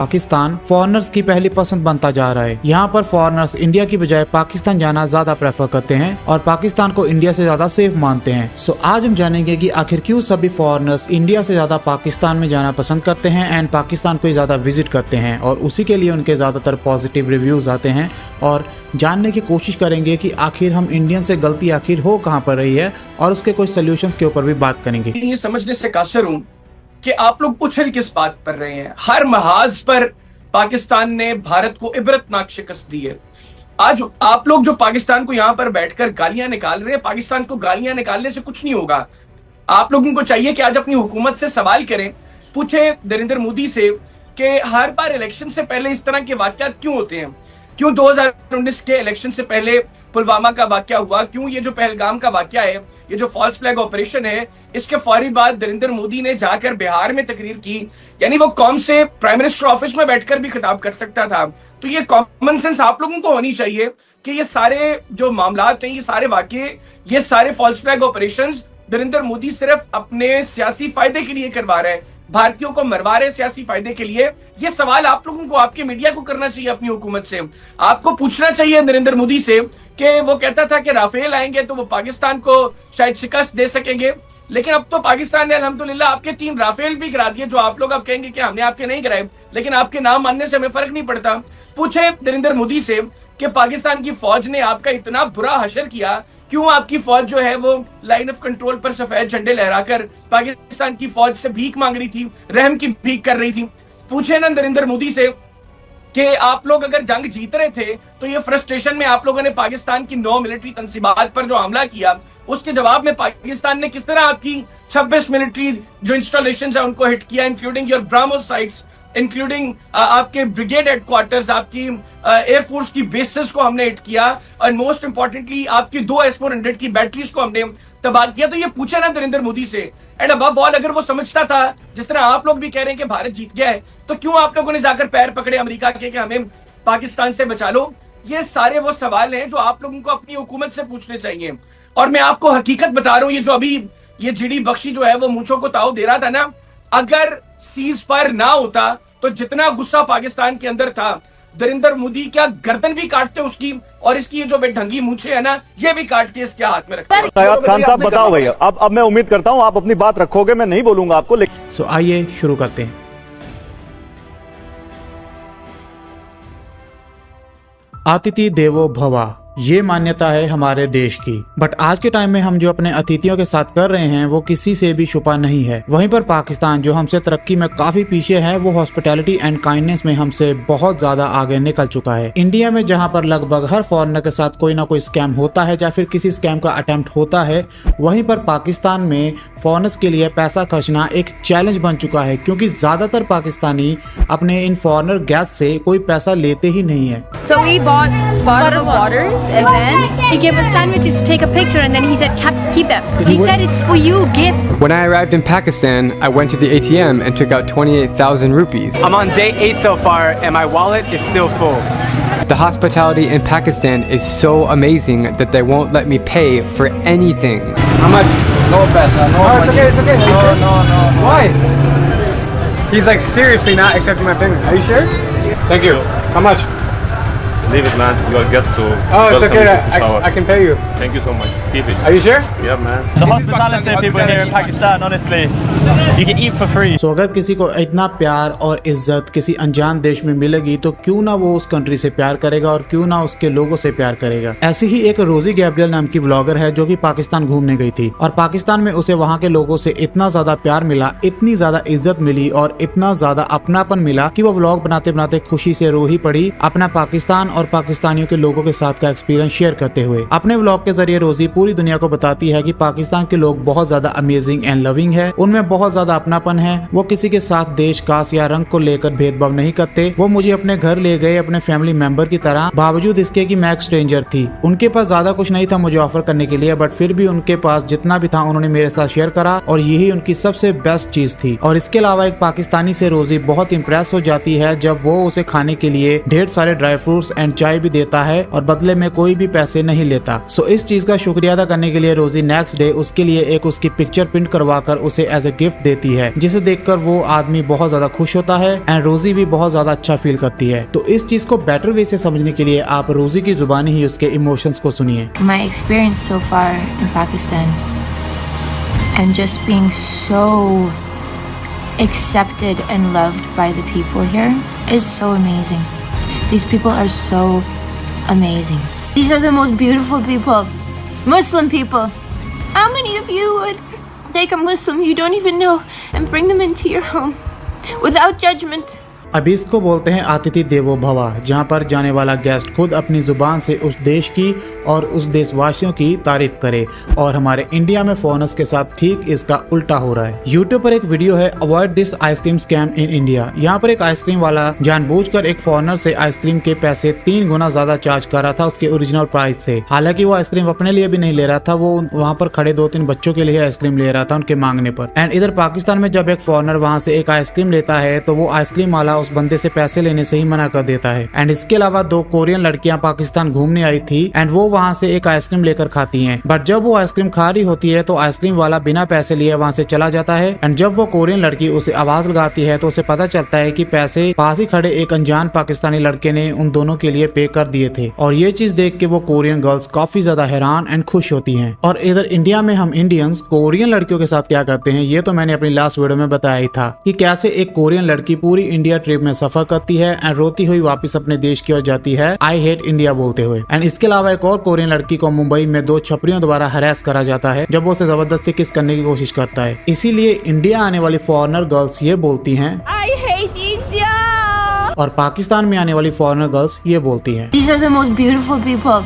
Pakistan foreigners की पहली पसंद बनता जा रहा है। यहाँ पर फॉरेनर्स इंडिया की बजाय पाकिस्तान जाना ज्यादा प्रेफर करते हैं और पाकिस्तान को इंडिया से ज्यादा सेफ मानते हैं। सो आज हम जानेंगे कि आखिर क्यों सभी फॉरेनर्स इंडिया से ज्यादा पाकिस्तान में जाना पसंद करते हैं एंड पाकिस्तान को ज्यादा विजिट करते हैं, और उसी के लिए उनके ज्यादातर पॉजिटिव रिव्यूज आते हैं। और जानने की कोशिश करेंगे कि आखिर हम इंडियन से गलती आखिर हो कहाँ पर रही है और उसके कुछ सोल्यूशंस के ऊपर भी बात करेंगे। ये समझने से कासिर हूं कि आप लोग उछल किस बात पर रहे हैं। हर महाज पर पाकिस्तान ने भारत को इबरतनाक शिकस्त दी है। आज आप लोग जो पाकिस्तान को यहां पर बैठकर गालियां निकाल रहे हैं, पाकिस्तान को गालियां निकालने से कुछ नहीं होगा। आप लोगों को चाहिए कि आज अपनी हुकूमत से सवाल करें, पूछे नरेंद्र मोदी से कि हर बार इलेक्शन से पहले इस तरह के वाकयात क्यों होते हैं। क्यों 2019 के इलेक्शन से पहले पुलवामा का वाकया हुआ, क्यों ये जो पहलगाम का वाकया है, ये जो फॉल्स फ्लैग ऑपरेशन है, इसके फौरी बाद नरेंद्र मोदी ने जाकर बिहार में तकरीर की। यानी वो कौम से प्राइम मिनिस्टर ऑफिस में बैठकर भी खिताब कर सकता था। तो ये कॉमन सेंस आप लोगों को होनी चाहिए कि ये सारे जो मामलात हैं, ये सारे वाकये, ये सारे false flag operations Narendra Modi सिर्फ अपने सियासी फायदे के लिए करवा रहे हैं, भारतीयों को मरवा रहे सियासी फायदे के लिए। ये सवाल आप लोगों को, आपके मीडिया को करना चाहिए अपनी हुकूमत से। आपको पूछना चाहिए नरेंद्र मोदी से कि वो कहता था कि राफेल आएंगे तो वो पाकिस्तान को शायद शिकस्त दे सकेंगे, लेकिन अब तो पाकिस्तान ने अल्हम्दुलिल्लाह आपके 3 राफेल भी गिरा दिए। जो आप लोग अब कहेंगे कि हमने आपके नहीं गिराए, लेकिन आपके नाम मानने से हमें फर्क नहीं पड़ता। पूछे नरेंद्र मोदी से कि पाकिस्तान की फौज ने आपका इतना बुरा हशर किया, क्यों आपकी फौज जो है वो लाइन ऑफ कंट्रोल पर सफेद झंडे लहराकर पाकिस्तान की फौज से भीख मांग रही थी, रहम की भीख कर रही थी। पूछे ना नरेंद्र मोदी से कि आप लोग अगर जंग जीत रहे थे तो ये फ्रस्ट्रेशन में आप लोगों ने पाकिस्तान की 9 मिलिट्री तंसीबात पर जो हमला किया, उसके जवाब में पाकिस्तान ने किस तरह आपकी 26 मिलिट्री जो इंस्टॉलेशंस है उनको हिट किया, including your BrahMos sites, including आपके ब्रिगेड हेडक्वार्टर्स, आपकी एयरफोर्स की बेसिस को हमने हिट किया, और मोस्ट इंपॉर्टेंटली आपकी 2 S-400 की बैटरीज को हमने तबाह किया। तो ये पूछे ना नरेंद्र मोदी से। एंड अबव ऑल, अगर वो समझता था जिस तरह आप लोग भी कह रहे हैं कि भारत जीत गया है, तो क्यों आप लोगों ने जाकर पैर पकड़े अमेरिका के कि हमें पाकिस्तान से बचा लो। ये सारे वो सवाल हैं जो आप लोगों को अपनी हुकूमत से पूछने चाहिए। और मैं आपको हकीकत बता रहा हूं, ये जो अभी ये जीडी बख्शी जो है वो मूंछों को ताव दे रहा था ना, अगर सीज फायर ना होता तो जितना गुस्सा पाकिस्तान के अंदर था, नरेंद्र मोदी क्या गर्दन भी काटते उसकी, और इसकी ये जो बेढंगी मूंछें है ना, ये भी काट के इसके हाथ में रखते। सयाद खान साहब बताओ भैया, अब मैं उम्मीद करता हूं आप अपनी बात रखोगे, मैं नहीं बोलूंगा आपको। सो आइए शुरू करते हैं। अतिथि देवो भव, ये मान्यता है हमारे देश की। बट आज के टाइम में हम जो अपने अतिथियों के साथ कर रहे हैं वो किसी से भी छुपा नहीं है। वहीं पर पाकिस्तान जो हमसे तरक्की में काफी पीछे है, वो हॉस्पिटैलिटी एंड काइंडनेस में हमसे बहुत ज्यादा आगे निकल चुका है। इंडिया में जहां पर लगभग हर फॉरेनर के साथ कोई ना कोई स्कैम होता है या फिर किसी स्कैम का अटेम्प्ट होता है, वहीं पर पाकिस्तान में फॉरेनर्स के लिए पैसा खर्चना एक चैलेंज बन चुका है, क्योंकि ज्यादातर पाकिस्तानी अपने इन फॉरेनर गेस्ट से कोई पैसा लेते ही नहीं है। So we bought bottled waters, and then he gave us sandwiches to take a picture, and then he said, keep them. He said it's for you, gift. When I arrived in Pakistan, I went to the ATM and took out 28,000 rupees. I'm on day 8 so far, and my wallet is still full. The hospitality in Pakistan is so amazing that they won't let me pay for anything. How much? No paisa, no money. It's okay. No. Why? He's like seriously not accepting my payment. Are you sure? Thank you. How much? Leave it, man. You are guests, so Oh, it's welcome okay. you to shower. I can pay you. Thank you so much. Keep it. Are you sure? Yeah, man. The hospitality of people here in Pakistan, honestly, you can eat for free. सो अगर किसी को इतना प्यार और इज्जत किसी अनजान देश में मिलेगी तो क्यों ना वो उस कंट्री से प्यार करेगा और क्यों ना उसके लोगों से प्यार करेगा। ऐसी ही एक रोजी गैब्रियल नाम की व्लॉगर है जो कि पाकिस्तान घूमने गई थी, और पाकिस्तान में उसे वहाँ के लोगों से इतना ज्यादा प्यार मिला, इतनी ज्यादा इज्जत मिली और इतना ज्यादा अपनापन मिला कि वो व्लॉग बनाते बनाते खुशी से रो ही पड़ी, अपना पाकिस्तान और पाकिस्तानियों के लोगों के साथ का एक्सपीरियंस शेयर करते हुए। अपने व्लॉग के जरिए रोजी पूरी दुनिया को बताती है कि पाकिस्तान के लोग बहुत ज्यादा अमेजिंग एंड लविंग है, उनमें बहुत ज्यादा अपनापन है, वो किसी के साथ देश, कास्ट या रंग को लेकर भेदभाव नहीं करते। वो मुझे अपने घर ले गए अपने फैमिली मेंबर की तरह, बावजूद इसके कि मैं एक स्ट्रेंजर थी। उनके पास ज्यादा कुछ नहीं था मुझे ऑफर करने के लिए, बट फिर भी उनके पास जितना भी था उन्होंने मेरे साथ शेयर करा, और यही उनकी सबसे बेस्ट चीज थी। और इसके अलावा एक पाकिस्तानी से रोजी बहुत इंप्रेस हो जाती है जब वो उसे खाने के लिए ढेर सारे ड्राई फ्रूट्स एंड चाय भी देता है और बदले में कोई भी पैसे नहीं लेता। सो इस चीज का शुक्रिया अदा करने के लिए रोजी नेक्स्ट डे उसके लिए एक उसकी पिक्चर प्रिंट करवाकर उसे एज ए गिफ्ट देती देती है, जिसे देखकर वो आदमी बहुत ज्यादा खुश होता है एंड रोजी भी बहुत ज्यादा अच्छा फील करती है। तो इस चीज को बेटर वे से समझने के लिए आप रोजी की जुबानी ही उसके इमोशंस को सुनिए। My experience so far in Pakistan and just being so accepted and loved by the people here is so amazing. These people are so amazing. These are the most beautiful people. Muslim people. How many of you would take a Muslim you don't even know and bring them into your home without judgment? अब इसको बोलते हैं अतिथि देवो भवा, जहाँ पर जाने वाला गेस्ट खुद अपनी जुबान से उस देश की और उस देशवासियों की तारीफ करे। और हमारे इंडिया में फॉरेनर्स के साथ ठीक इसका उल्टा हो रहा है। यूट्यूब पर एक वीडियो है avoid this ice cream scam in India. यहाँ पर एक आइसक्रीम वाला जानबूझकर एक फॉरेनर से आइसक्रीम के पैसे 3 गुना ज्यादा चार्ज कर रहा था उसके ओरिजिनल प्राइस से। हालांकि वो आइसक्रीम अपने लिए भी नहीं ले रहा था, वो वहाँ पर खड़े 2-3 बच्चों के लिए आइसक्रीम ले रहा था उनके मांगने पर। एंड इधर पाकिस्तान में जब एक फॉरेनर वहाँ से एक आइसक्रीम लेता है तो वो आइसक्रीम वाला उस बंदे से पैसे लेने से ही मना कर देता है। एंड इसके अलावा 2 कोरियन लड़कियां पाकिस्तान घूमने आई थी एंड वो वहां से एक आइसक्रीम लेकर खाती हैं। बट जब वो आइसक्रीम खा रही होती है तो आइसक्रीम वाला बिना पैसे लिए वहां से चला जाता है। एंड जब वो कोरियन लड़की उसे आवाज लगाती है तो उसे पता चलता है कि पैसे पास ही खड़े एक अनजान पाकिस्तानी लड़के ने उन दोनों के लिए पे कर दिए थे। और ये चीज देख के वो कोरियन गर्ल्स काफी ज्यादा हैरान एंड खुश होती हैं। और इधर इंडिया में हम इंडियंस कोरियन लड़कियों के साथ क्या करते हैं ये तो मैंने अपनी लास्ट वीडियो में बताया ही था कि कैसे एक कोरियन लड़की पूरी इंडिया ट्रिप में सफर करती है एंड रोती हुई वापस अपने देश की ओर जाती है आई हेट इंडिया बोलते हुए। एंड इसके अलावा एक और कोरियन लड़की को मुंबई में 2 छपरियों द्वारा हरास करा जाता है जब वो उसे जबरदस्ती किस करने की कोशिश करता है। इसीलिए इंडिया आने वाली फॉरेनर गर्ल्स ये बोलती हैं आई हेट इंडिया, और पाकिस्तान में आने वाली फॉरेनर गर्ल्स ये बोलती हैं These are the most beautiful people.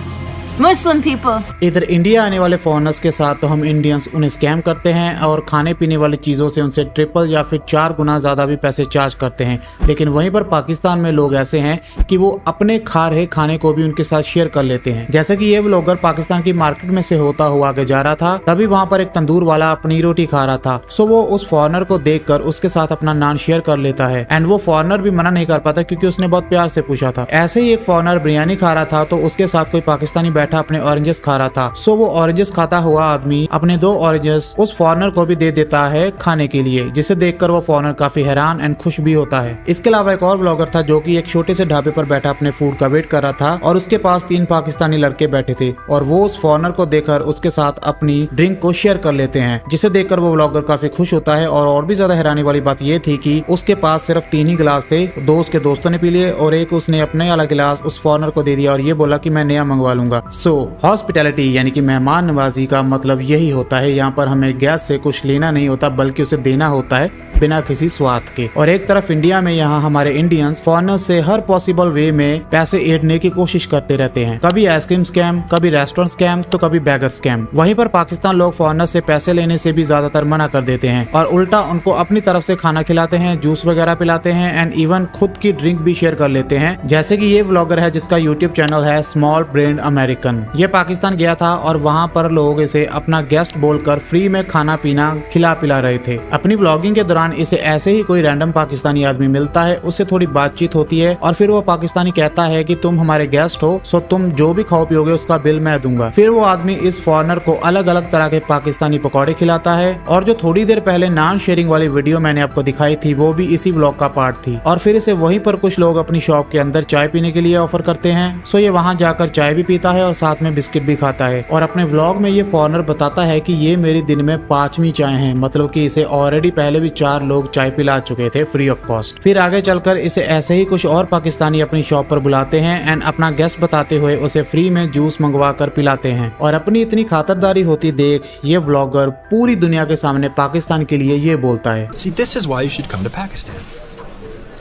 Muslim people. इधर इंडिया आने वाले फॉरेनर्स के साथ तो हम इंडियंस उन्हें स्कैम करते हैं और खाने पीने वाली चीज़ों से उनसे ट्रिपल या फिर 4 गुना ज़्यादा भी पैसे चार्ज करते हैं। लेकिन वहीं पर पाकिस्तान में लोग ऐसे हैं कि वो अपने खा रहे खाने को भी उनके साथ शेयर कर लेते हैं। जैसे कि ये व्लॉगर पाकिस्तान की मार्केट में से होता हुआ आगे जा रहा था, तभी वहाँ पर एक तंदूर वाला अपनी रोटी खा रहा था। सो वो उस फॉरेनर को देख कर उसके साथ अपना नान शेयर कर लेता है एंड वो फॉरेनर भी मना नहीं कर पाता क्योंकि उसने बहुत प्यार से पूछा था। ऐसे ही एक फॉरेनर बिरयानी खा रहा था तो उसके साथ कोई पाकिस्तानी बैठा अपने ऑरेंजेस खा रहा था। सो वो ऑरेंजेस खाता हुआ आदमी अपने 2 ऑरेंजेस उस फॉरेनर को भी दे देता है खाने के लिए, जिसे देखकर वो फॉरेनर काफी हैरान एंड खुश भी होता है। इसके अलावा एक और ब्लॉगर था जो कि एक छोटे से ढाबे पर बैठा अपने फूड का वेट कर रहा था और उसके पास 3 पाकिस्तानी लड़के बैठे थे और वो उस फॉरेनर को देखकर उसके साथ अपनी ड्रिंक को शेयर कर लेते हैं, जिसे देखकर वो ब्लॉगर काफी खुश होता है। और भी ज्यादा हैरानी वाली बात ये थी कि उसके पास सिर्फ 3 ही गिलास थे, 2 उसके दोस्तों ने पी लिए और एक उसने अपने वाला गिलास उस फॉरेनर को दे दिया और ये बोला कि मैं नया मंगवा लूंगा। सो हॉस्पिटैलिटी यानी कि मेहमान नवाजी का मतलब यही होता है। यहाँ पर हमें गैस से कुछ लेना नहीं होता बल्कि उसे देना होता है बिना किसी स्वार्थ के। और एक तरफ इंडिया में यहाँ हमारे इंडियंस फॉरेनर से हर पॉसिबल वे में पैसे ऐडने की कोशिश करते रहते हैं। कभी आइसक्रीम स्कैम, कभी रेस्टोरेंट स्कैम, तो कभी बैगर स्कैम। वहीं पर पाकिस्तान लोग फॉरेनर से पैसे लेने से भी ज्यादातर मना कर देते हैं और उल्टा उनको अपनी तरफ से खाना खिलाते हैं, जूस वगैरह पिलाते हैं एंड इवन खुद की ड्रिंक भी शेयर कर लेते हैं। जैसे कि ये व्लॉगर है जिसका यूट्यूब चैनल है स्मॉल ब्रेन अमेरिकन। ये पाकिस्तान गया था और वहाँ पर लोग इसे अपना गेस्ट बोलकर फ्री में खाना पीना खिला पिला रहे थे। अपनी व्लॉगिंग के दौरान इसे ऐसे ही कोई रैंडम पाकिस्तानी आदमी मिलता है, उससे थोड़ी बातचीत होती है और फिर वो पाकिस्तानी कहता है कि तुम हमारे गेस्ट हो, सो तुम जो भी खाओ पियोगे उसका बिल मैं दूंगा। फिर वो आदमी इस फॉरेनर को अलग अलग तरह के पाकिस्तानी पकौड़े खिलाता है और जो थोड़ी देर पहले नान शेयरिंग वाली वीडियो मैंने आपको दिखाई थी वो भी इसी व्लॉग का पार्ट थी। और फिर इसे वहीं पर कुछ लोग अपनी शॉप के अंदर चाय पीने के लिए ऑफर करते हैं। सो ये वहाँ जाकर चाय भी पीता है और साथ में बिस्किट भी खाता है। और अपने व्लॉग में ये फॉरेनर बताता है कि ये मेरी दिन में 5वीं चाय है, मतलब कि इसे ऑलरेडी पहले भी 4 लोग चाय पिला चुके थे फ्री ऑफ कॉस्ट। फिर आगे चलकर इसे ऐसे ही कुछ और पाकिस्तानी अपनी शॉप पर बुलाते हैं एंड अपना गेस्ट बताते हुए उसे फ्री में जूस मंगवा कर पिलाते हैं। और अपनी इतनी खातिरदारी होती देख ये व्लॉगर पूरी दुनिया के सामने पाकिस्तान के लिए ये बोलता है, See, this is why you should come to Pakistan.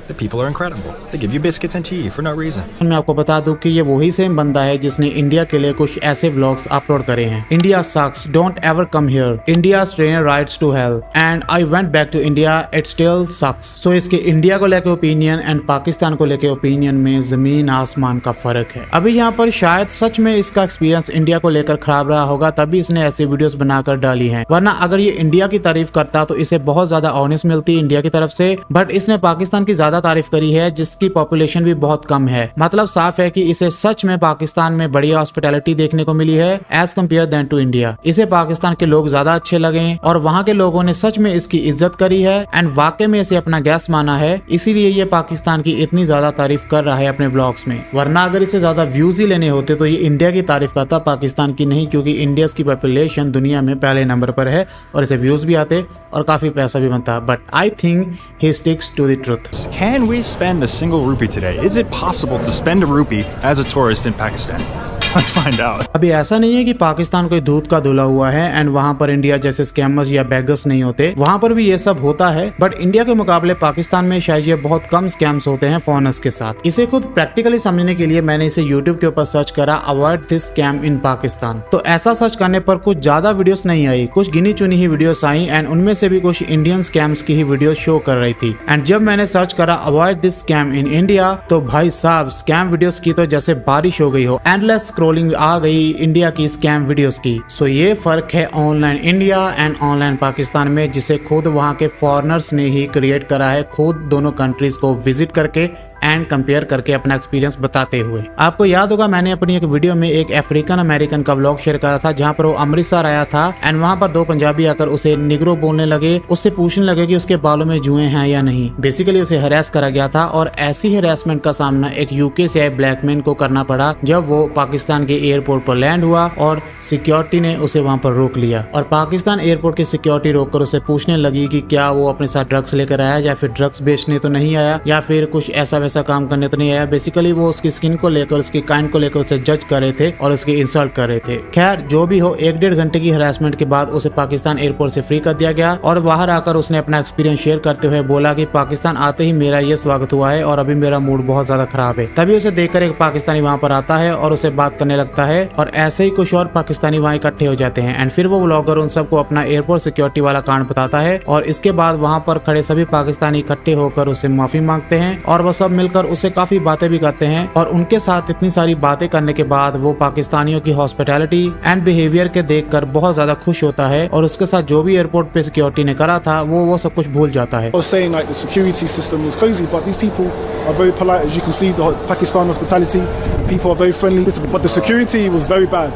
The people are incredible. They give you biscuits and tea for no reason. मैं आपको बता दूं कि ये वही सेम बंदा है जिसने इंडिया के लिए कुछ ऐसे व्लॉग्स अपलोड करे हैं। India sucks, don't ever come here. India's train rides to hell and I went back to India, it still sucks. So इसके इंडिया को लेके ओपिनियन एंड पाकिस्तान को लेके ओपिनियन में जमीन आसमान का फर्क है। अभी यहाँ पर शायद सच में इसका एक्सपीरियंस इंडिया को लेकर खराब रहा होगा तभी इसने ऐसी वीडियोस बनाकर डाली हैं, वरना अगर ये इंडिया की तारीफ करता तो इसे बहुत ज्यादा ऑनेस्ट मिलती इंडिया की तरफ से। बट इसने पाकिस्तान की ज्यादा ज्यादा तारीफ करी है, जिसकी पॉपुलेशन भी बहुत कम है। मतलब साफ है कि इसे सच में पाकिस्तान में बढ़िया हॉस्पिटैलिटी देखने को मिली है as compare then to India. इसे पाकिस्तान के लोग ज्यादा अच्छे लगे और वहाँ के लोगों ने सच में इसकी इज्जत करी है एंड वाकई में इसे अपना गेस्ट माना है, इसीलिए ये पाकिस्तान की इतनी ज्यादा तारीफ कर रहा है अपने ब्लॉग्स में। वरना अगर इसे ज्यादा व्यूज ही लेने होते तो ये इंडिया की तारीफ करता, पाकिस्तान की नहीं, क्योंकि इंडिया की पॉपुलेशन दुनिया में पहले नंबर पर है और इसे व्यूज भी आते और काफी पैसा भी बनता। But I think he sticks to the truth. Can we spend a single rupee today? Is it possible to spend a rupee as a tourist in Pakistan? Let's find out. अभी ऐसा नहीं है कि पाकिस्तान कोई दूध का धुला हुआ है एंड वहाँ पर इंडिया जैसे स्कैमर्स या बैगर्स नहीं होते, वहाँ पर भी ये सब होता है। बट इंडिया के मुकाबले पाकिस्तान में शायद ये बहुत कम स्कैम्स होते हैं फॉरेनर्स के साथ। इसे खुद प्रैक्टिकली समझने के लिए मैंने इसे यूट्यूब के ऊपर सर्च करा, अवॉइड दिस स्कैम इन पाकिस्तान। तो ऐसा सर्च करने पर कुछ ज्यादा वीडियोस नहीं आई, कुछ गिनी चुनी ही वीडियोस आई एंड उनमें से भी कुछ इंडियन स्कैम्स की ही वीडियो शो कर रही थी। एंड जब मैंने सर्च करा avoid this scam in India, तो भाई साहब स्कैम वीडियोस की तो जैसे बारिश हो गई हो, एंडलेस स्क्रॉलिंग आ गई इंडिया की स्कैम वीडियोस की। सो ये फर्क है online India and online Pakistan में, जिसे खुद वहाँ के फॉरेनर्स ने ही क्रिएट करा है, खुद दोनों कंट्रीज को विजिट करके एंड कंपेयर करके अपना एक्सपीरियंस बताते हुए। आपको याद होगा मैंने अपनी एक वीडियो में एक अफ्रीकन अमेरिकन का व्लॉग शेयर करा था, जहाँ पर वो अमृतसर आया था एंड वहाँ पर दो पंजाबी आकर उसे निग्रो बोलने लगे, उससे पूछने लगे कि उसके बालों में जुएं हैं या नहीं। बेसिकली उसे हरास करा गया था और ऐसी हरासमेंट का सामना एक यूके से आए ब्लैकमैन को करना पड़ा जब वो पाकिस्तान के एयरपोर्ट पर लैंड हुआ और सिक्योरिटी ने उसे वहाँ पर रोक लिया। और पाकिस्तान एयरपोर्ट की सिक्योरिटी रोककर उसे पूछने लगी कि क्या वो अपने साथ ड्रग्स लेकर आया या फिर ड्रग्स बेचने तो नहीं आया या फिर कुछ ऐसा वैसा काम करने तो नहीं आया। बेसिकली वो उसकी स्किन को लेकर, उसकी काइंड को लेकर उसे जज कर रहे थे और उसकी इंसल्ट कर रहे थे। खैर जो भी हो, 1-1.5 घंटे की हरासमेंट के बाद उसे पाकिस्तान एयरपोर्ट से फ्री कर दिया गया और बाहर आकर उसने अपना एक्सपीरियंस शेयर करते हुए बोला कि पाकिस्तान आते ही मेरा ये स्वागत हुआ है और अभी मेरा मूड बहुत ज्यादा खराब है। तभी उसे देखकर एक पाकिस्तानी वहाँ पर आता है और उसे बात करने लगता है और ऐसे ही कुछ और पाकिस्तानी वहाँ इकट्ठे हो जाते हैं एंड फिर वो व्लॉगर उन सबको अपना एयरपोर्ट सिक्योरिटी वाला कांड बताता है और इसके बाद वहाँ पर खड़े सभी पाकिस्तानी इकट्ठे होकर उसे माफी मांगते हैं और वो सब मिलकर उसे काफी बातें भी करते हैं। और उनके साथ इतनी सारी बातें करने के बाद वो पाकिस्तानियों की हॉस्पिटैलिटी एंड बिहेवियर के देखकर बहुत ज्यादा खुश होता है और उसके साथ जो भी एयरपोर्ट पे सिक्योरिटी ने करा था वो सब कुछ भूल जाता है। saying like the security system is crazy, but these people are very polite. As you can see, the Pakistan hospitality, people are very friendly, but the security was very bad.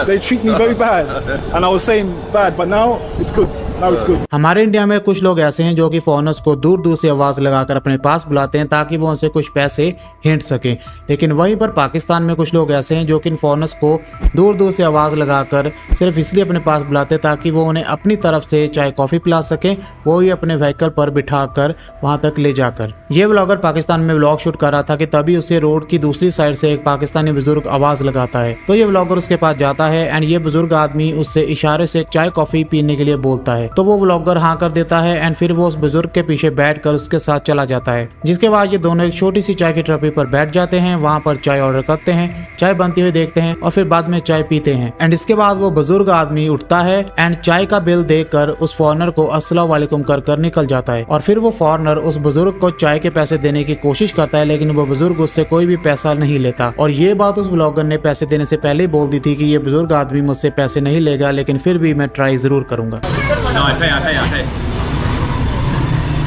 They treat me very bad, and I was saying bad, but now it's good. हमारे India में कुछ लोग ऐसे हैं जो कि foreigners को दूर दूर से आवाज लगाकर अपने पास बुलाते हैं ताकि वो उनसे कुछ पैसे हिंट सकें, लेकिन वहीं पर पाकिस्तान में कुछ लोग ऐसे हैं जो कि इन फॉरेनर्स को दूर दूर से आवाज लगाकर सिर्फ इसलिए अपने पास बुलाते ताकि वो उन्हें अपनी तरफ से चाय कॉफी पिला सकें, वो ही अपने व्हीकल पर बिठाकर वहां तक ले जाकर। ये व्लॉगर पाकिस्तान में व्लॉग शूट कर रहा था कि तभी उसे रोड की दूसरी साइड से एक पाकिस्तानी बुजुर्ग आवाज लगाता है। तो ये व्लॉगर उसके पास जाता है एंड ये बुजुर्ग आदमी उससे इशारे से चाय कॉफी पीने के लिए बोलता है, तो वो व्लॉगर हाँ कर देता है एंड फिर वो उस बुजुर्ग के पीछे बैठकर उसके साथ चला जाता है। जिसके बाद ये दोनों एक छोटी सी चाय की ट्रपी पर बैठ जाते हैं, वहाँ पर चाय ऑर्डर करते हैं, चाय बनती हुई देखते हैं और फिर बाद में चाय पीते हैं। एंड इसके बाद वो बुजुर्ग आदमी उठता है एंड चाय का बिल देकर उस फॉरेनर को अस्सलाम वालेकुम कर निकल जाता है। और फिर वो फॉरेनर उस बुजुर्ग को चाय के पैसे देने की कोशिश करता है, लेकिन वो बुजुर्ग उससे कोई भी पैसा नहीं लेता। और ये बात उस ब्लॉगर ने पैसे देने से पहले ही बोल दी थी कि ये बुजुर्ग आदमी मुझसे पैसे नहीं लेगा, लेकिन फिर भी मैं ट्राई जरूर करूंगा। No, I pay.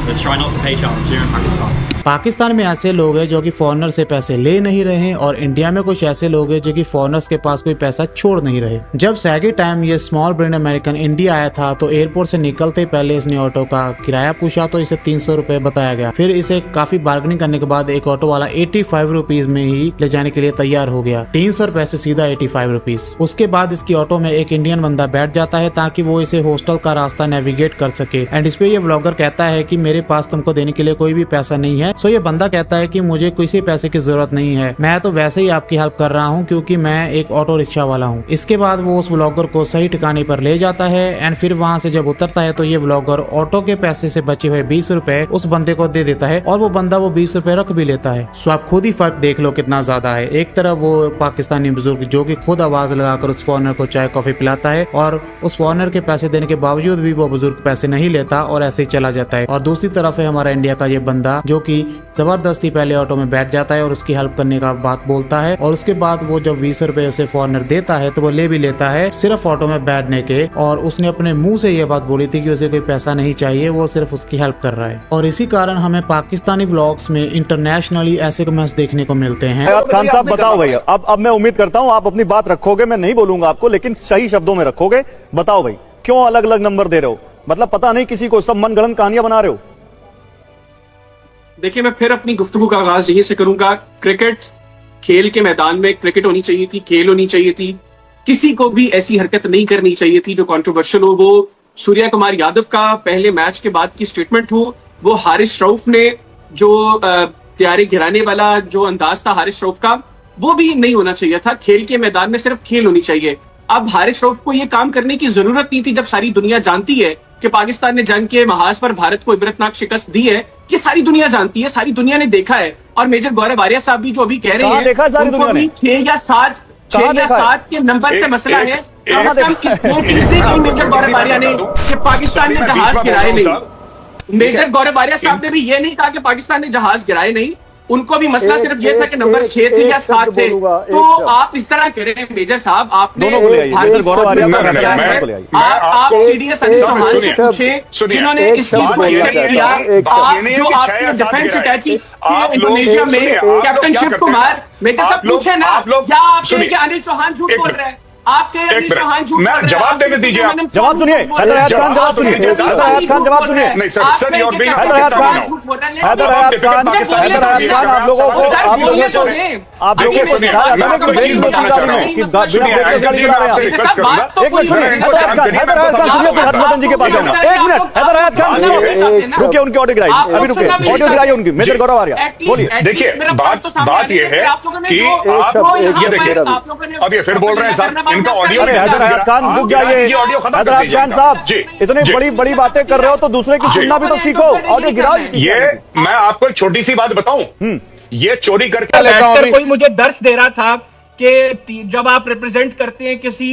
But try not to pay challenge here in Pakistan. Pakistan में ऐसे लोग हैं जो कि फॉरेनर से पैसे ले नहीं रहे और इंडिया में कुछ ऐसे लोग हैं जो कि फॉरेनर्स के पास कोई पैसा छोड़ नहीं रहे। जब सैगी टाइम ये स्मॉल ब्रेन अमेरिकन इंडिया आया था तो एयरपोर्ट से निकलते ही पहले इसने ऑटो का किराया पूछा तो इसे 300 रुपए बताया गया। फिर इसे काफी बार्गेनिंग करने के बाद एक ऑटो वाला 85 रुपीज में ही ले जाने के लिए तैयार हो गया, 300 रुपए से सीधा 85 रुपीज। उसके बाद इसकी ऑटो में एक इंडियन बंदा बैठ जाता है ताकि वो इसे हॉस्टल का रास्ता नेविगेट कर सके। एंड इस पे ये व्लॉगर कहता है कि मेरे पास तुमको देने के लिए कोई भी पैसा नहीं है। सो ये बंदा कहता है कि मुझे किसी पैसे की जरूरत नहीं है, मैं तो वैसे ही आपकी हेल्प कर रहा हूँ क्योंकि मैं एक ऑटो रिक्शा वाला हूँ। इसके बाद वो उस व्लॉगर को सही ठिकाने पर ले जाता है एंड फिर वहाँ से जब उतरता है तो ये व्लॉगर ऑटो के पैसे से बचे हुए 20 रुपए उस बंदे को दे देता है और वो बंदा वो 20 रुपए रख भी लेता है। सो आप खुद ही फर्क देख लो कितना ज्यादा है। एक तरफ वो पाकिस्तानी बुजुर्ग जो कि खुद आवाज लगाकर उस फॉरेनर को चाय कॉफी पिलाता है और उस फॉरेनर के पैसे देने के बावजूद भी वो बुजुर्ग पैसे नहीं लेता और ऐसे ही चला जाता है, और दूसरी दूसरी तरफ है हमारा इंडिया का ये बंदा जो कि जबरदस्ती पहले ऑटो में बैठ जाता है और उसकी हेल्प करने का बात बोलता है, और उसके बाद वो जब 20 रुपए उसे फॉरनर देता है तो वो ले भी लेता है सिर्फ ऑटो में बैठने के, और उसने अपने मुंह से ये बात बोली थी कि उसे कोई पैसा नहीं चाहिए, वो सिर्फ उसकी हेल्प कर रहा है। और इसी कारण हमें पाकिस्तानी व्लॉग्स में इंटरनेशनली ऐसे कमेंट्स देखने को मिलते हैं। खान साहब बताओ भैया, अब मैं उम्मीद करता हूं आप अपनी बात रखोगे, मैं नहीं बोलूंगा आपको, लेकिन सही शब्दों में रखोगे। बताओ भाई, क्यों अलग अलग नंबर दे रहे हो? मतलब पता नहीं किसी को, सब मनगढ़ंत कहानियां बना रहे हो। देखिए, मैं फिर अपनी गुफ्तगू का आगाज यहीं से करूंगा। क्रिकेट खेल के मैदान में क्रिकेट होनी चाहिए थी, खेल होनी चाहिए थी। किसी को भी ऐसी हरकत नहीं करनी चाहिए थी जो कंट्रोवर्शियल हो। वो सूर्या कुमार यादव का पहले मैच के बाद की स्टेटमेंट हो, वो हारिस रऊफ ने जो त्यारे गिराने वाला जो अंदाज था हारिस रऊफ का, वो भी नहीं होना चाहिए था। खेल के मैदान में सिर्फ खेल होनी चाहिए। अब हारिस रऊफ को ये काम करने की जरूरत नहीं थी जब सारी दुनिया जानती है कि पाकिस्तान ने जंग के महाज पर भारत को इबरतनाक शिकस्त दी है। ये सारी दुनिया जानती है, सारी दुनिया ने देखा है। और मेजर गौरव आर्या साहब भी जो अभी कह रहे हैं, उनको भी 6 या 7 के नंबर से मसला है। कम से कम इसको चीज नहीं कही मेजर गौरव आर्या ने कि पाकिस्तान ने जहाज गिराए नहीं। मेजर गौरव आर्या साहब ने भी ये नहीं कहा कि पाकिस्तान ने जहाज गिराए नहीं। उनको भी मसला सिर्फ ये था कि नंबर 6 थे या 7 थे। तो आप इस तरह कह रहे हैं मेजर साहब, आपने आप सीडीएस चौहान से पूछे जिन्होंने इस चीज को एक्सेप्ट किया। आप जो आपके डिफेंस अटैची इंडोनेशिया में कैप्टन शिव कुमार, मेजर साहब पूछे ना, या आपके अनिल चौहान झूठ बोल रहे हैं? आपके अनिल चौहान झूठ बोल रहे हैं? जवाब देने दीजिए, जवाब सुनिए। हैदर हयात खान जवाब सुनिए। हैदर हयात खान जवाब सुनिए। नहीं sir, sir you are being Haider Hayat Khan, Haider Hayat Khan, आप लोगों को हर्षवर्धन जी के पास जाऊंगा। 1 मिनट, हैदर हयात खान रुके, उनकी ऑडियो गिराई, अभी रुके, ऑडियो गिराई उनकी। मेजर गौरव आर्या बोलिए। देखिए, बात ये है कि आप ये देखिए, अब ये फिर बोल रहे हैं सर, इनका ऑडियो में हैदर हयात खान रुक जाइए। हैदर हयात खान साहब, इतनी बड़ी बड़ी बातें कर रहे हो तो दूसरे की सुनना भी तो सीखो। ऑडियो गिराओ। ये मैं आपको एक छोटी सी बात बताऊं, ये चोरी करके कोई मुझे दर्श दे रहा था कि जब आप रिप्रेजेंट करते हैं किसी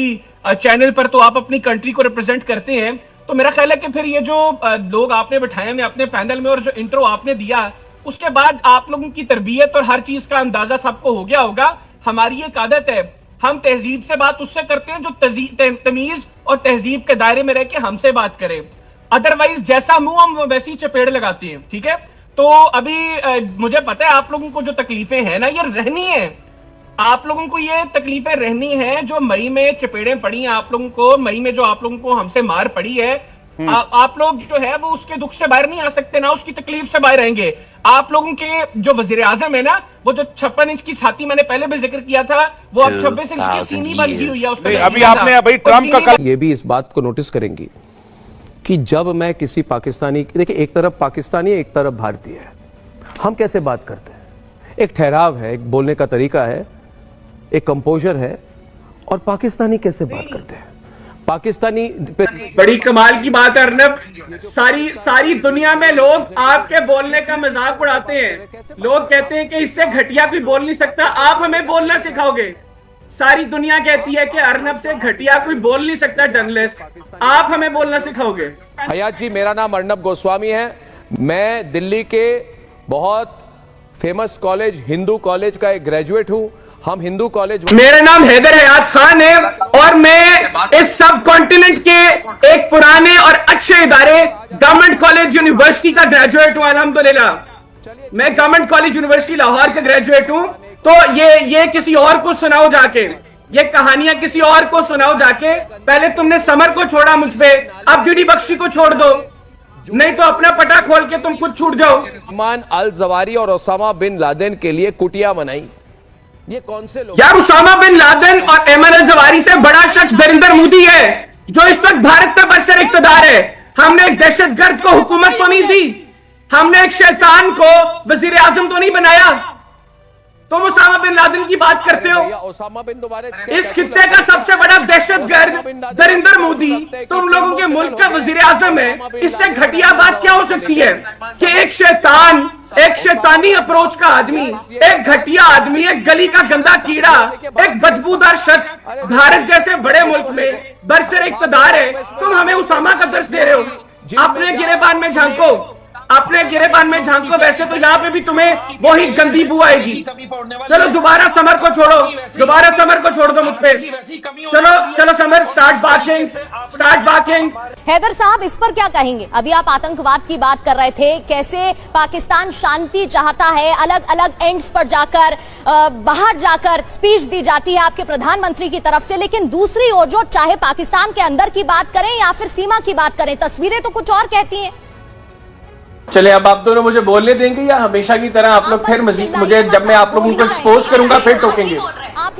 चैनल पर तो आप अपनी कंट्री को रिप्रेजेंट करते हैं। तो मेरा ख्याल है कि फिर ये जो लोग आपने बिठाए में अपने पैनल में और जो इंट्रो आपने दिया, उसके बाद आप लोगों की तरबियत और हर चीज का अंदाजा सबको हो गया होगा। हमारी एक आदत है, हम तहजीब से बात उससे करते हैं जो तमीज और तहजीब के दायरे में रह के हमसे बात करे। अदरवाइज जैसा मुंह हम वैसी चपेड़ लगाते हैं। ठीक है, तो अभी मुझे पता है आप लोगों को जो तकलीफें हैं ना, ये रहनी है। आप लोगों को ये तकलीफें रहनी है जो मई में चपेड़ें पड़ी हैं आप लोगों को, मई में जो आप लोगों को हमसे मार पड़ी है। आप लोग जो है वो उसके दुख से बाहर नहीं आ सकते, ना उसकी तकलीफ से बाहर रहेंगे। आप लोगों के जो वजीर आजम है ना, वो जो 56 इंच की छाती मैंने पहले भी जिक्र किया था, वो अब 26 इंच की सीनी बन गई हुई है। अभी आपने भाई ट्रम्प का ये भी इस बात को नोटिस करेंगी कि जब मैं किसी पाकिस्तानी, देखिए एक तरफ पाकिस्तानी है, एक तरफ भारतीय है, हम कैसे बात करते हैं? एक ठहराव है, एक बोलने का तरीका है, एक कंपोजर है। और पाकिस्तानी कैसे बात करते हैं? पाकिस्तानी बड़ी कमाल की बात है अर्नब, सारी दुनिया में लोग आपके बोलने का मजाक उड़ाते हैं। लोग कहते हैं कि इससे घटिया कोई बोल नहीं सकता, आप हमें बोलना सिखाओगे। सारी दुनिया कहती है कि अर्नब से घटिया कोई बोल नहीं सकता जर्नलिस्ट, आप हमें बोलना सिखाओगे। हयात जी, मेरा नाम अर्नब गोस्वामी है, मैं दिल्ली के बहुत फेमस कॉलेज हिंदू कॉलेज का एक ग्रेजुएट हूं। हम हिंदू कॉलेज, मेरा नाम हैदर हयात खान है और मैं इस सब कॉन्टिनेंट के एक पुराने और अच्छे इदारे गवर्नमेंट कॉलेज यूनिवर्सिटी का ग्रेजुएट हूं। अल्हम्दुलिल्लाह मैं गवर्नमेंट कॉलेज यूनिवर्सिटी लाहौर का ग्रेजुएट हूं। तो ये किसी और को सुनाओ जाके, ये कहानियां किसी और को सुनाओ जाके। पहले तुमने समर को छोड़ा मुझ पे, अब जीडी बख्शी को छोड़ दो, नहीं तो अपना पटा खोल के तुम खुद छूट जाओ। अमान अल जवारी और ओसामा बिन लादेन के लिए कुटिया बनाई, ये कौन से लोग? यार, उसामा बिन लादेन और अयमन अल जवारी से बड़ा शख्स नरेंद्र मोदी है जो इस वक्त भारत में बरसर इख्तियार है। हमने एक दहशतगर्द को हुकूमत तो नहीं दी, हमने एक शैतान को वजीर आजम तो नहीं बनाया। तुम उसामा बिन लादेन की बात करते हो। इस खित्ते का सबसे बड़ा दहशतगर्द नरेंद्र मोदी तुम लोगों के मुल्क का वजीर आजम है। इससे घटिया बात क्या हो सकती है कि एक शैतान, एक शैतानी अप्रोच का आदमी, एक घटिया आदमी, एक गली का गंदा कीड़ा, एक बदबूदार शख्स भारत जैसे बड़े मुल्क में बरसर इख्तियार है। तुम हमें उसामा का दर्श दे रहे हो। अपने गिरेबान में झांको, अपने गिरेबान में झांको, वैसे तो यहाँ पे भी तुम्हें वही गंदी बू आएगी। चलो दोबारा समर को छोड़ो, दोबारा समर को छोड़ दो मुझ पे। चलो चलो समर, स्टार्ट बाकिंग। हैदर साहब, इस पर क्या कहेंगे? अभी आप आतंकवाद की बात कर रहे थे, कैसे पाकिस्तान शांति चाहता है, अलग अलग एंड्स पर जाकर बाहर जाकर स्पीच दी जाती है आपके प्रधानमंत्री की तरफ से, लेकिन दूसरी ओर जो चाहे पाकिस्तान के अंदर की बात करें या फिर सीमा की बात करें, तस्वीरें तो कुछ और कहती हैं। चले, अब आप दोनों मुझे बोलने देंगे या हमेशा की तरह आप लोग फिर मजीद मुझे, जब मैं आप लोगों को एक्सपोज करूंगा फिर टोकेंगे?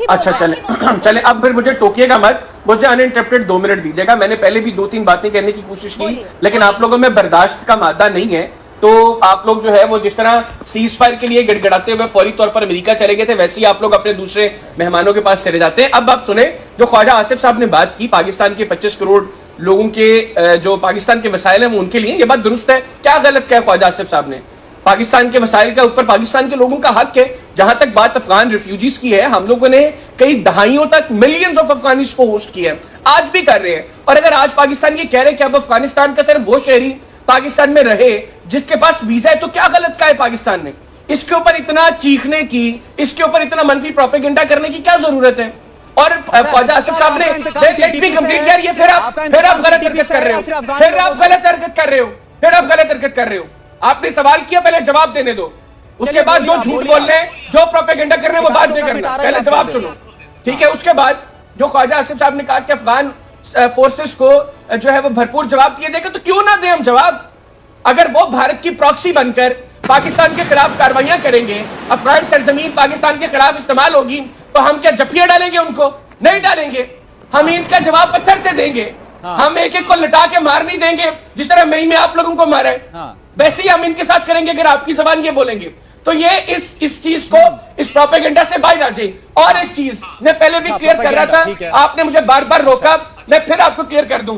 अच्छा चले अब फिर मुझे टोकिएगा मत, मुझे अनइंटरप्टेड 2 मिनट दीजिएगा। मैंने पहले भी 2-3 बातें कहने की कोशिश की, लेकिन आप लोगों में बर्दाश्त का मादा नहीं है। तो आप लोग जो है वो जिस तरह सीज फायर के लिए गिड़गिड़ाते हुए फौरी तौर पर अमेरिका चले गए थे, वैसे ही आप लोग अपने दूसरे मेहमानों के पास चले जाते हैं। अब आप सुने, जो ख्वाजा आसिफ साहब ने बात की, पाकिस्तान के 25 करोड़ लोगों के जो पाकिस्तान के वसाइल हैं वो उनके लिए, ये बात दुरुस्त है। क्या गलत कहा ख्वाजा आसिफ साहब ने? पाकिस्तान के वसाइल के ऊपर पाकिस्तान के लोगों का हक है। जहां तक बात अफगान रिफ्यूजीज की है, हम लोगों ने कई दहाइयों तक मिलियंस ऑफ अफगानीज को होस्ट किया है, आज भी कर रहे हैं। और अगर आज पाकिस्तान ये कह रहे हैं कि अब अफगानिस्तान का सिर्फ वो शहरी पाकिस्तान में रहे जिसके पास वीजा है, तो क्या गलत कहा है पाकिस्तान ने? इसके ऊपर इतना चीखने की, इसके ऊपर इतना मनफी प्रोपेगेंडा करने की क्या जरूरत है? और ख्वाजा आसिफ साहब ने, लेट मी कंप्लीट यार, ये फिर आप गलत हरकत कर रहे हो, फिर आप गलत हरकत कर रहे हो। आपने सवाल किया, पहले जवाब देने दो, उसके बाद जो झूठ बोल रहे हैं, जो प्रोपेगेंडा कर रहे हैं वो बात नहीं करना, पहले जवाब सुनो, ठीक है? उसके बाद जो ख्वाजा आसिफ साहब ने कहा कि अफगान फोर्सेस को जो है वो भरपूर जवाब दिया जाएगा, तो क्यों ना दें हम जवाब? अगर वो भारत की प्रॉक्सी बनकर पाकिस्तान के खिलाफ कार्रवाइयां करेंगे, अफगान सरजमीन पाकिस्तान के खिलाफ इस्तेमाल होगी, तो हम क्या जपिया डालेंगे उनको? नहीं डालेंगे। हम इनका जवाब पत्थर से देंगे। हम एक एक को लटा के मार नहीं देंगे, जिस तरह मई में आप लोगों को मारा है, वैसे ही हम इनके साथ करेंगे अगर आपकी जबान ये बोलेंगे। तो ये इस चीज को, इस प्रोपेगेंडा से बाहर आ जाए। और एक चीज मैं पहले भी क्लियर कर रहा था, आपने मुझे बार बार रोका, मैं फिर आपको क्लियर कर दूं।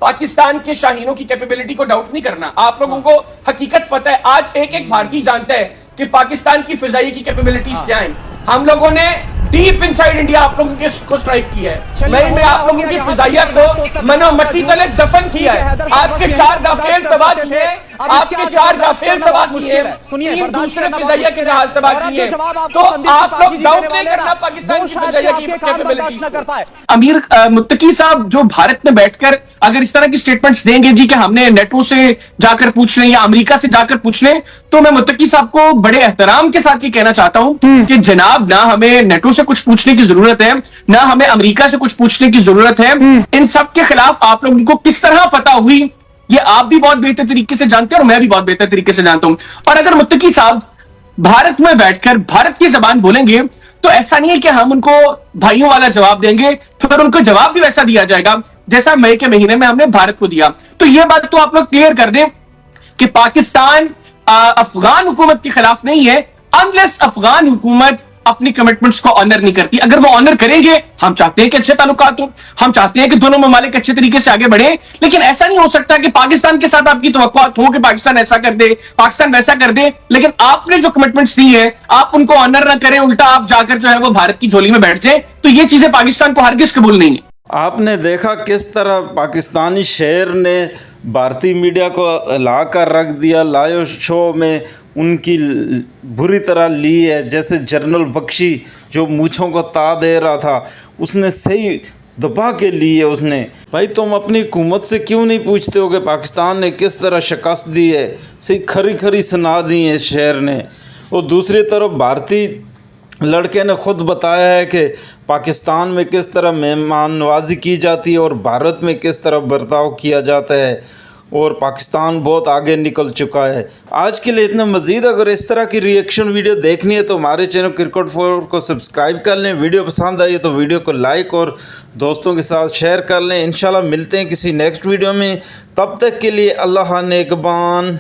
पाकिस्तान के शाहीनों की कैपेबिलिटी को डाउट नहीं करना। आप लोगों को हकीकत पता है, आज एक एक भारतीय जानता है कि पाकिस्तान की फिजाई की कैपेबिलिटीज क्या हैं। हम लोगों ने डीप इनसाइड इंडिया आप लोगों को स्ट्राइक किया है। मैं आप लोगों की फिजाइया को मनो मट्टी तले दफन किया है। आपके 4 राफेल तबाह किए, आपके 4 राफेल तबाह किए, 3 दूसरे फिजाइया के जहाज तबाह किए। तो आप लोग डाउट नहीं करना पाकिस्तान की फिजाइया की कैपेबिलिटी। अमीर मुत्तकी साहब जो भारत में बैठकर अगर इस तरह की स्टेटमेंट्स देंगे जी कि हमने नेटो से जाकर पूछ लें या अमेरिका से जाकर पूछ लें, तो मैं मुत्तकी साहब को बड़े एहतराम के साथ ये कहना चाहता हूं कि जनाब, ना हमें नेटो से कुछ पूछने की जरूरत है, ना हमें अमेरिका से कुछ पूछने की जरूरत है। इन सब के खिलाफ आप लोगों को किस तरह फतह हुई, ये आप भी बहुत बेहतर तरीके से जानते हैं और मैं भी बहुत बेहतर तरीके से जानता हूं। और अगर मुत्तकी साहब भारत में बैठकर भारत की जबान बोलेंगे, तो ऐसा नहीं है कि हम उनको भाइयों वाला जवाब देंगे, फिर उनको जवाब भी वैसा दिया जाएगा जैसा मई के महीने में हमने भारत को दिया। तो यह बात तो आप लोग क्लियर कर दें कि पाकिस्तान अफगान हुकूमत के खिलाफ नहीं है, अनलेस अफगान हुकूमत अपनी कमिटमेंट्स को ऑनर नहीं करती। अगर वो ऑनर करेंगे, हम चाहते हैं कि अच्छे ताल्लुकात हो, हम चाहते हैं कि दोनों ममालिक अच्छे तरीके से आगे बढ़े, लेकिन ऐसा नहीं हो सकता कि पाकिस्तान के साथ आपकी तवक्कुआत हो कि पाकिस्तान ऐसा कर दे, पाकिस्तान वैसा कर दे, लेकिन आपने जो कमिटमेंट्स दी है आप उनको ऑनर ना करें, उल्टा आप जाकर जो है वो भारत की झोली में बैठ जाए। तो ये चीजें पाकिस्तान को हरगिज़ कबूल नहीं है। आपने देखा किस तरह पाकिस्तानी शेर ने भारतीय मीडिया को ला कर रख दिया, लाइव शो में उनकी बुरी तरह ली है। जैसे जनरल बख्शी जो मूँछों को ता दे रहा था, उसने सही दबा के लिए उसने। भाई तुम अपनी हुकूमत से क्यों नहीं पूछते हो कि पाकिस्तान ने किस तरह शिकस्त दी है? सही खरी खरी सुना दी है शेर ने। और दूसरी तरफ भारतीय लड़के ने खुद बताया है कि पाकिस्तान में किस तरह मेहमान नवाजी की जाती है और भारत में किस तरह बर्ताव किया जाता है, और पाकिस्तान बहुत आगे निकल चुका है। आज के लिए इतना। मज़ीद अगर इस तरह की रिएक्शन वीडियो देखनी है तो हमारे चैनल क्रिकेट 4 को सब्सक्राइब कर लें। वीडियो पसंद आई तो वीडियो को लाइक और दोस्तों के साथ शेयर कर लें। इंशाल्लाह मिलते हैं किसी नेक्स्ट वीडियो में, तब तक के लिए अल्लाह नेगबान।